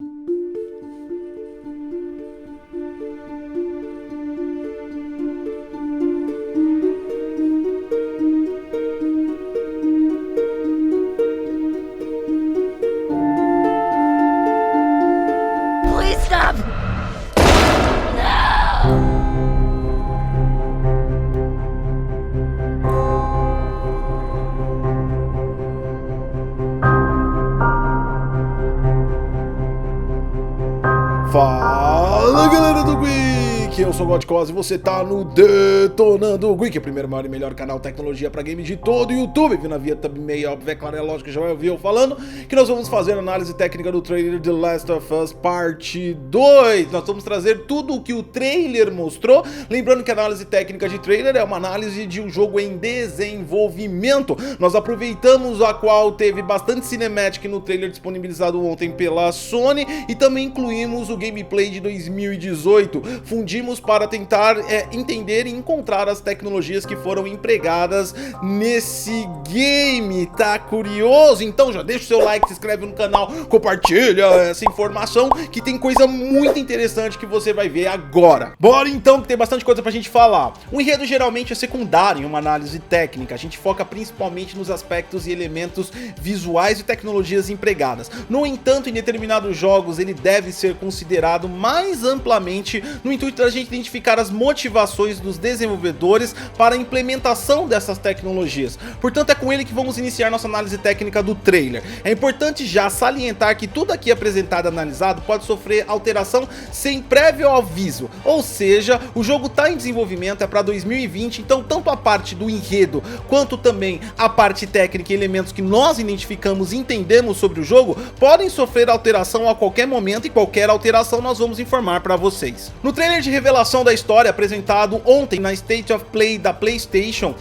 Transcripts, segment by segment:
Please stop! Fala galera do Geek, eu sou o Godcos e você tá no Detonando Geek, o primeiro, maior e melhor canal tecnologia pra game de todo o YouTube. Vindo na via também meio óbvio, é claro, é lógico que já vai ouvir eu falando que nós vamos fazer análise técnica do trailer The Last of Us Parte 2. Nós vamos trazer tudo o que o trailer mostrou, lembrando que a análise técnica de trailer é uma análise de um jogo em desenvolvimento. Nós aproveitamos a qual teve bastante cinematic no trailer disponibilizado ontem pela Sony e também incluímos o gameplay de 2018, fundimos para tentar entender e encontrar as tecnologias que foram empregadas nesse game. Tá curioso? Então já deixa o seu like, se inscreve no canal, compartilha essa informação que tem coisa muito interessante que você vai ver agora. Bora então, que tem bastante coisa pra gente falar. O enredo geralmente é secundário em uma análise técnica, a gente foca principalmente nos aspectos e elementos visuais e tecnologias empregadas. No entanto, em determinados jogos ele deve ser considerado mais amplamente no intuito da gente identificar as motivações dos desenvolvedores para a implementação dessas tecnologias. Portanto, é com ele que vamos iniciar nossa análise técnica do trailer. É importante já salientar que tudo aqui apresentado e analisado pode sofrer alteração sem prévio aviso, ou seja, o jogo está em desenvolvimento, é para 2020, então tanto a parte do enredo quanto também a parte técnica e elementos que nós identificamos e entendemos sobre o jogo podem sofrer alteração a qualquer momento, e qualquer alteração nós vamos informar para vocês. No trailer de revelação da história apresentado ontem na State of Play da PlayStation,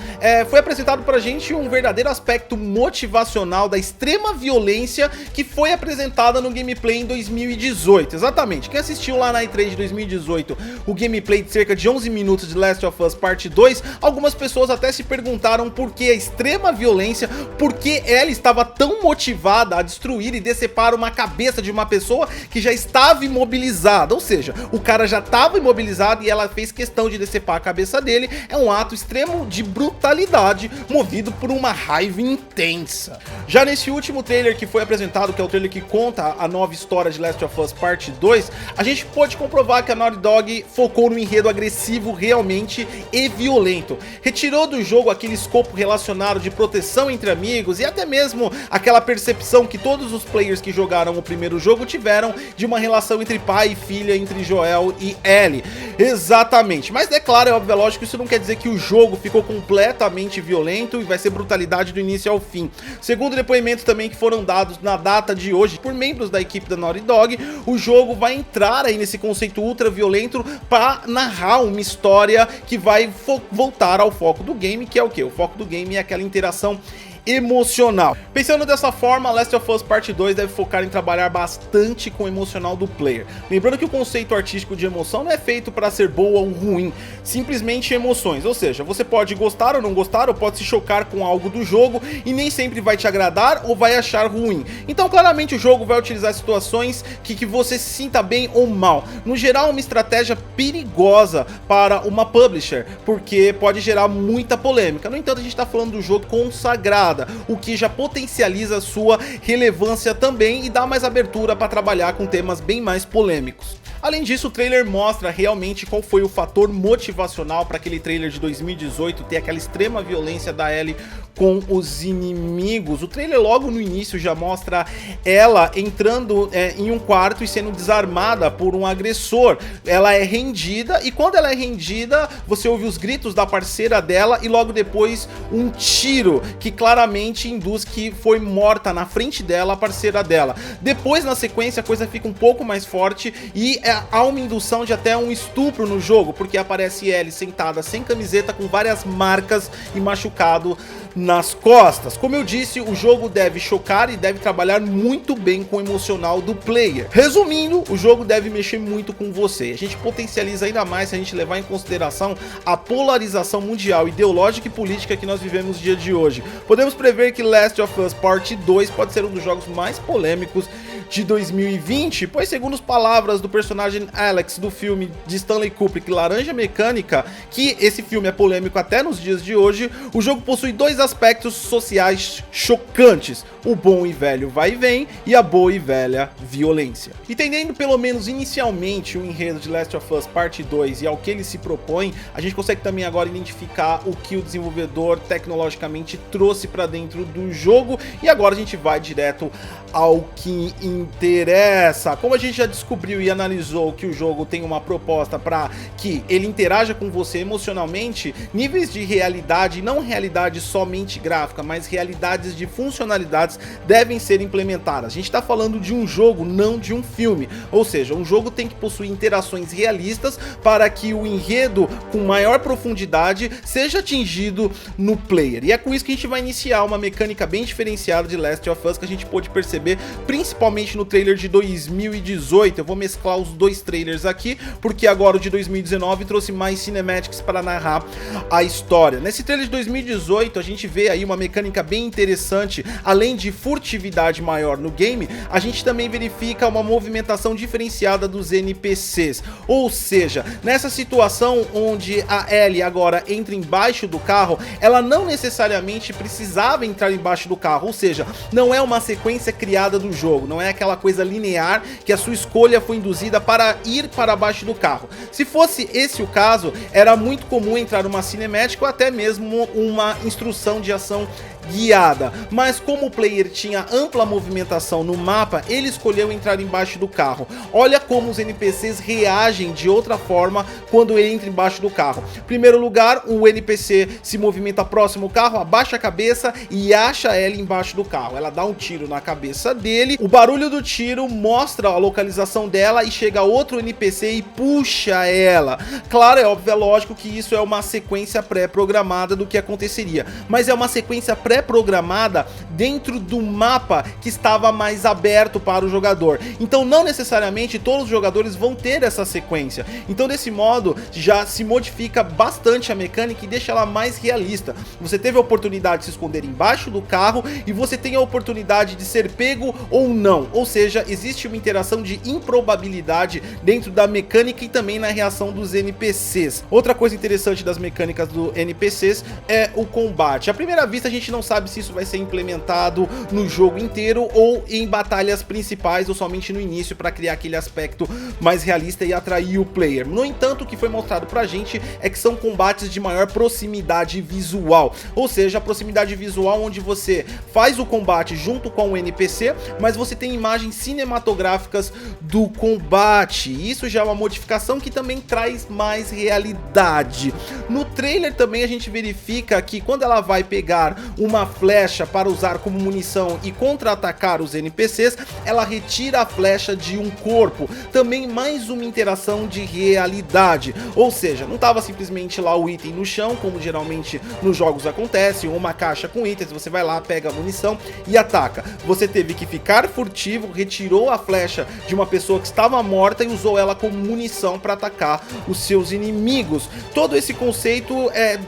foi apresentado pra gente um verdadeiro aspecto motivacional da extrema violência que foi apresentada no gameplay em 2018. Exatamente, quem assistiu lá na E3 de 2018 o gameplay de cerca de 11 minutos de Last of Us Parte 2, algumas pessoas até se perguntaram por que a extrema violência, por que ela estava tão motivada a destruir e decepar uma cabeça de uma pessoa que já estava imobilizada, ou seja, o cara já estava imobilizado e ela fez questão de decepar a cabeça dele. É um ato extremo de brutalidade, movido por uma raiva intensa. Já nesse último trailer que foi apresentado, que é o trailer que conta a nova história de Last of Us Parte 2, a gente pode comprovar que a Naughty Dog focou no enredo agressivo realmente e violento. Retirou do jogo aquele escopo relacionado de proteção entre amigos e até mesmo aquela percepção que todos os players que jogaram o primeiro jogo tiveram de uma relação entre pai e filha, entre Joel e Ellie. Exatamente, mas é claro, é óbvio, é lógico, isso não quer dizer que o jogo ficou completamente violento e vai ser brutalidade do início ao fim. Segundo depoimentos também que foram dados na data de hoje por membros da equipe da Naughty Dog, o jogo vai entrar aí nesse conceito ultra violento para narrar uma história que vai voltar ao foco do game, que é o que? O foco do game é aquela interação emocional. Pensando dessa forma, Last of Us Parte 2 deve focar em trabalhar bastante com o emocional do player. Lembrando que o conceito artístico de emoção não é feito para ser boa ou ruim, simplesmente emoções, ou seja, você pode gostar ou não gostar, ou pode se chocar com algo do jogo e nem sempre vai te agradar ou vai achar ruim. Então claramente o jogo vai utilizar situações que você se sinta bem ou mal. No geral, uma estratégia perigosa para uma publisher, porque pode gerar muita polêmica. No entanto, a gente está falando do jogo consagrado, o que já potencializa a sua relevância também e dá mais abertura para trabalhar com temas bem mais polêmicos. Além disso, o trailer mostra realmente qual foi o fator motivacional para aquele trailer de 2018 ter aquela extrema violência da Ellie com os inimigos. O trailer logo no início já mostra ela entrando em um quarto e sendo desarmada por um agressor. Ela é rendida e quando ela é rendida, você ouve os gritos da parceira dela e logo depois um tiro que claramente induz que foi morta na frente dela a parceira dela. Depois, na sequência, a coisa fica um pouco mais forte e há uma indução de até um estupro no jogo, porque aparece Ellie sentada sem camiseta com várias marcas e machucado nas costas. Como eu disse, o jogo deve chocar e deve trabalhar muito bem com o emocional do player. Resumindo, o jogo deve mexer muito com você. A gente potencializa ainda mais se a gente levar em consideração a polarização mundial, ideológica e política que nós vivemos no dia de hoje. Podemos prever que Last of Us Part 2 pode ser um dos jogos mais polêmicos de 2020, pois segundo as palavras do personagem Alex do filme de Stanley Kubrick, Laranja Mecânica, que esse filme é polêmico até nos dias de hoje, o jogo possui dois aspectos sociais chocantes: o bom e velho vai e vem e a boa e velha violência. Entendendo pelo menos inicialmente o enredo de Last of Us Parte 2 e ao que ele se propõe, a gente consegue também agora identificar o que o desenvolvedor tecnologicamente trouxe para dentro do jogo, e agora a gente vai direto ao que interessa. Como a gente já descobriu e analisou que o jogo tem uma proposta para que ele interaja com você emocionalmente, níveis de realidade, não realidade somente gráfica, mas realidades de funcionalidades devem ser implementadas. A gente está falando de um jogo, não de um filme, ou seja, um jogo tem que possuir interações realistas para que o enredo com maior profundidade seja atingido no player. E é com isso que a gente vai iniciar uma mecânica bem diferenciada de Last of Us, que a gente pôde perceber principalmente no trailer de 2018. Eu vou mesclar os dois trailers aqui, porque agora o de 2019 trouxe mais cinematics para narrar a história. Nesse trailer de 2018 a gente vê aí uma mecânica bem interessante. Além de furtividade maior no game, a gente também verifica uma movimentação diferenciada dos NPCs, ou seja, nessa situação onde a Ellie agora entra embaixo do carro, ela não necessariamente precisava entrar embaixo do carro, ou seja, não é uma sequência criada do jogo, não é aquela coisa linear que a sua escolha foi induzida para ir para baixo do carro. Se fosse esse o caso, era muito comum entrar uma cinemática ou até mesmo uma instrução de ação guiada, mas como o player tinha ampla movimentação no mapa, ele escolheu entrar embaixo do carro. Olha como os NPCs reagem de outra forma quando ele entra embaixo do carro. Em primeiro lugar, o NPC se movimenta próximo ao carro, abaixa a cabeça e acha ela embaixo do carro. Ela dá um tiro na cabeça dele, o barulho do tiro mostra a localização dela e chega outro NPC e puxa ela. Claro, é óbvio, é lógico que isso é uma sequência pré-programada do que aconteceria, mas é uma sequência pré-programada dentro do mapa que estava mais aberto para o jogador. Então não necessariamente todos os jogadores vão ter essa sequência. Então desse modo já se modifica bastante a mecânica e deixa ela mais realista. Você teve a oportunidade de se esconder embaixo do carro e você tem a oportunidade de ser pego ou não. Ou seja, existe uma interação de improbabilidade dentro da mecânica e também na reação dos NPCs. Outra coisa interessante das mecânicas do NPCs é o combate. À primeira vista a gente não sabe se isso vai ser implementado no jogo inteiro ou em batalhas principais ou somente no início para criar aquele aspecto mais realista e atrair o player. No entanto, o que foi mostrado pra gente é que são combates de maior proximidade visual, ou seja, a proximidade visual onde você faz o combate junto com o NPC, mas você tem imagens cinematográficas do combate. Isso já é uma modificação que também traz mais realidade. No trailer também a gente verifica que quando ela vai pegar uma flecha para usar como munição e contra-atacar os NPCs, ela retira a flecha de um corpo. Também mais uma interação de realidade, ou seja, não estava simplesmente lá o item no chão, como geralmente nos jogos acontece, uma caixa com itens, você vai lá, pega a munição e ataca. Você teve que ficar furtivo, retirou a flecha de uma pessoa que estava morta e usou ela como munição para atacar os seus inimigos. Todo esse conceito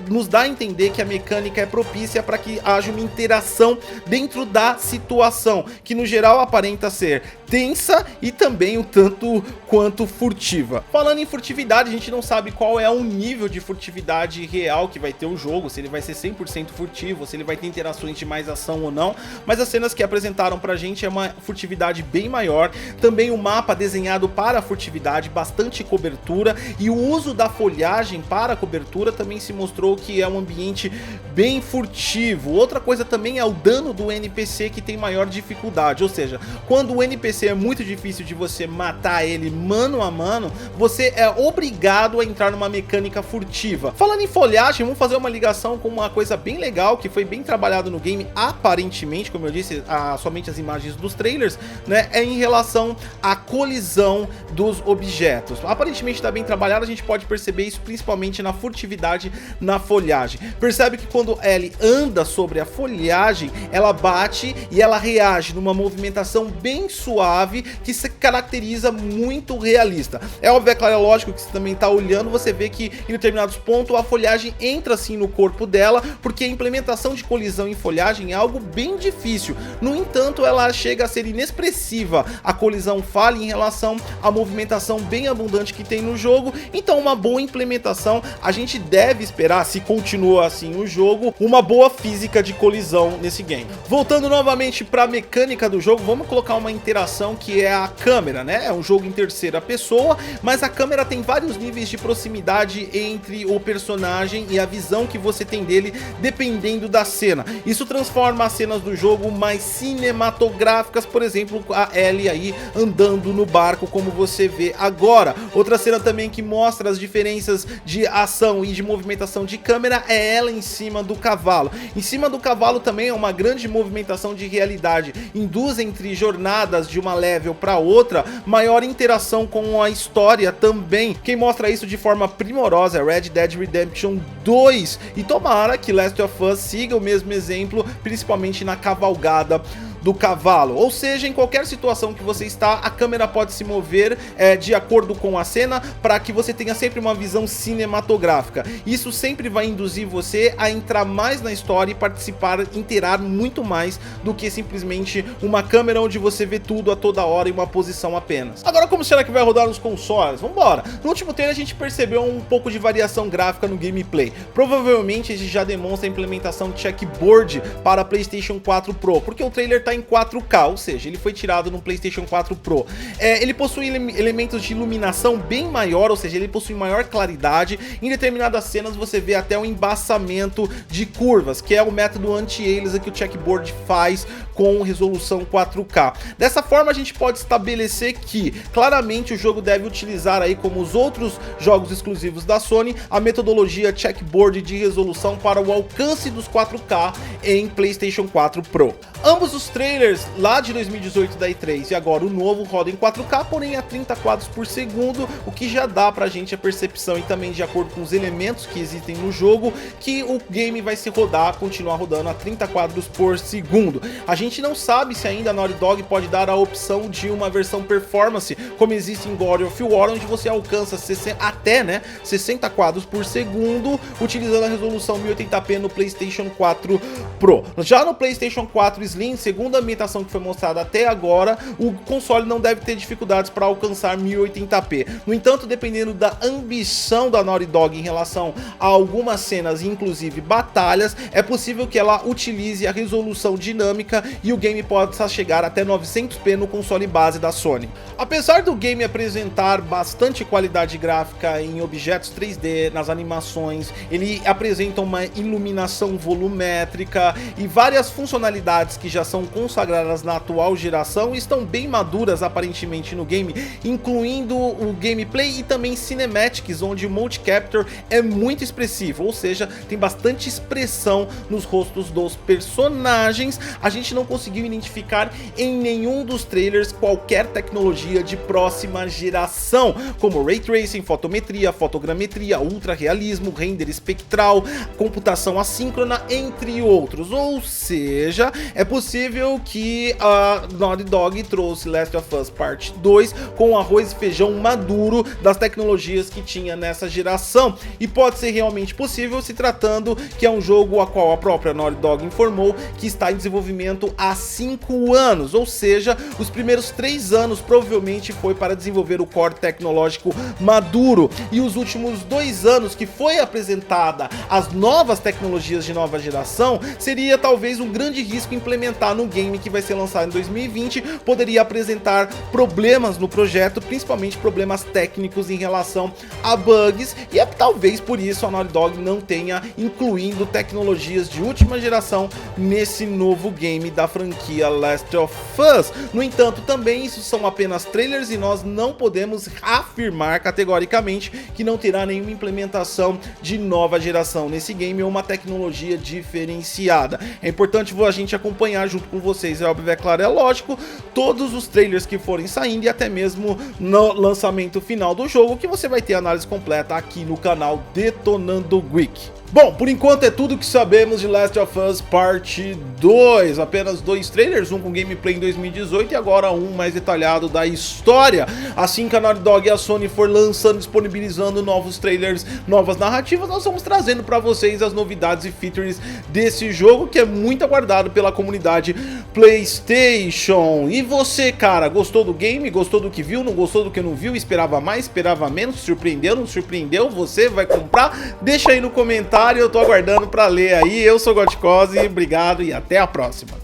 nos dá a entender que a mecânica é propícia para que haja uma interação dentro da situação, que no geral aparenta ser tensa e também um tanto quanto furtiva. Falando em furtividade, a gente não sabe qual é o nível de furtividade real que vai ter o jogo, se ele vai ser 100% furtivo, se ele vai ter interações de mais ação ou não, mas as cenas que apresentaram pra gente é uma furtividade bem maior, também o mapa desenhado para a furtividade, bastante cobertura, e o uso da folhagem para a cobertura também se mostrou que é um ambiente bem furtivo. Outra coisa também é o dano do NPC, que tem maior dificuldade, ou seja, quando o NPC é muito difícil de você matar ele mano a mano, você é obrigado a entrar numa mecânica furtiva. Falando em folhagem, vamos fazer uma ligação com uma coisa bem legal, que foi bem trabalhado no game, aparentemente, como eu disse, somente as imagens dos trailers, né, é em relação à colisão dos objetos. Aparentemente está bem trabalhado, a gente pode perceber isso principalmente na furtividade na folhagem. Percebe que quando Ellie anda sobre sobre a folhagem, ela bate e ela reage numa movimentação bem suave que se caracteriza muito realista. É óbvio, é claro, é lógico que você também tá olhando, você vê que em determinados pontos a folhagem entra assim no corpo dela, porque a implementação de colisão em folhagem é algo bem difícil. No entanto, ela chega a ser inexpressiva, a colisão falha em relação à movimentação bem abundante que tem no jogo. Então uma boa implementação, a gente deve esperar, se continua assim o jogo, uma boa física de colisão nesse game. Voltando novamente para a mecânica do jogo, vamos colocar uma interação que é a câmera, né? É um jogo em terceira pessoa, mas a câmera tem vários níveis de proximidade entre o personagem e a visão que você tem dele, dependendo da cena. Isso transforma as cenas do jogo mais cinematográficas, por exemplo, a Ellie aí andando no barco, como você vê agora. Outra cena também que mostra as diferenças de ação e de movimentação de câmera é ela em cima do cavalo. Em cima do cavalo também é uma grande movimentação de realidade, induz entre jornadas de uma level para outra, maior interação com a história também. Quem mostra isso de forma primorosa é Red Dead Redemption 2, e tomara que Last of Us siga o mesmo exemplo, principalmente na cavalgada do cavalo. Ou seja, em qualquer situação que você está, a câmera pode se mover de acordo com a cena, para que você tenha sempre uma visão cinematográfica. Isso sempre vai induzir você a entrar mais na história e participar, interar muito mais do que simplesmente uma câmera onde você vê tudo a toda hora em uma posição apenas. Agora, como será que vai rodar nos consoles? Vambora! No último trailer a gente percebeu um pouco de variação gráfica no gameplay. Provavelmente ele já demonstra a implementação de checkboard para PlayStation 4 Pro, porque o trailer tá em 4K, ou seja, ele foi tirado no PlayStation 4 Pro. Ele possui elementos de iluminação bem maior, ou seja, ele possui maior claridade. Em determinadas cenas você vê até um embaçamento de curvas, que é o método anti-aliasing que o checkboard faz com resolução 4K. Dessa forma a gente pode estabelecer que claramente o jogo deve utilizar aí, como os outros jogos exclusivos da Sony, a metodologia checkboard de resolução para o alcance dos 4K em PlayStation 4 Pro. Ambos os trailers lá de 2018 da E3 e agora o novo rodam em 4K, porém a 30 quadros por segundo, o que já dá pra gente a percepção, e também de acordo com os elementos que existem no jogo, que o game vai se continuar rodando a 30 quadros por segundo. A gente não sabe se ainda a Naughty Dog pode dar a opção de uma versão performance, como existe em God of War, onde você alcança 60 quadros por segundo, utilizando a resolução 1080p no PlayStation 4 Pro. Já no PlayStation 4 Slim, segundo a ambientação que foi mostrada até agora, o console não deve ter dificuldades para alcançar 1080p. No entanto, dependendo da ambição da Naughty Dog em relação a algumas cenas, inclusive batalhas, é possível que ela utilize a resolução dinâmica e o game possa chegar até 900p no console base da Sony. Apesar do game apresentar bastante qualidade gráfica em objetos 3D, nas animações, ele apresenta uma iluminação volumétrica e várias funcionalidades que já são consagradas na atual geração e estão bem maduras aparentemente no game, incluindo o gameplay e também cinematics, onde o Mode Capture é muito expressivo, ou seja, tem bastante expressão nos rostos dos personagens. A gente não conseguiu identificar em nenhum dos trailers qualquer tecnologia de próxima geração, como Ray Tracing, fotometria, fotogrametria, ultra realismo, render espectral, computação assíncrona, entre outros. Ou seja, é possível que a Naughty Dog trouxe Last of Us Part 2 com arroz e feijão maduro das tecnologias que tinha nessa geração, e pode ser realmente possível, se tratando que é um jogo a qual a própria Naughty Dog informou que está em desenvolvimento há 5 anos, ou seja, os primeiros 3 anos provavelmente foi para desenvolver o core tecnológico maduro, e os últimos 2 anos que foi apresentada as novas tecnologias de nova geração, seria talvez um grande risco implementar no game que vai ser lançado em 2020, poderia apresentar problemas no projeto, principalmente problemas técnicos em relação a bugs, e é talvez por isso a Naughty Dog não tenha incluindo tecnologias de última geração nesse novo game da franquia Last of Us. No entanto, também isso são apenas trailers e nós não podemos afirmar categoricamente que não terá nenhuma implementação de nova geração nesse game ou uma tecnologia diferenciada. É importante a gente acompanhar junto com vocês, é óbvio, é claro, é lógico, todos os trailers que forem saindo e até mesmo no lançamento final do jogo, que você vai ter análise completa aqui no canal Detonando Geek. Bom, por enquanto é tudo que sabemos de Last of Us Parte 2. Apenas 2 trailers, um com gameplay em 2018 e agora um mais detalhado da história. Assim que a Naughty Dog e a Sony for lançando, disponibilizando novos trailers, novas narrativas, nós vamos trazendo para vocês as novidades e features desse jogo que é muito aguardado pela comunidade PlayStation. E você, cara, gostou do game? Gostou do que viu? Não gostou do que não viu? Esperava mais? Esperava menos? Surpreendeu? Não surpreendeu? Você vai comprar? Deixa aí no comentário, eu tô aguardando pra ler aí. Eu sou Gotcose, obrigado e até a próxima.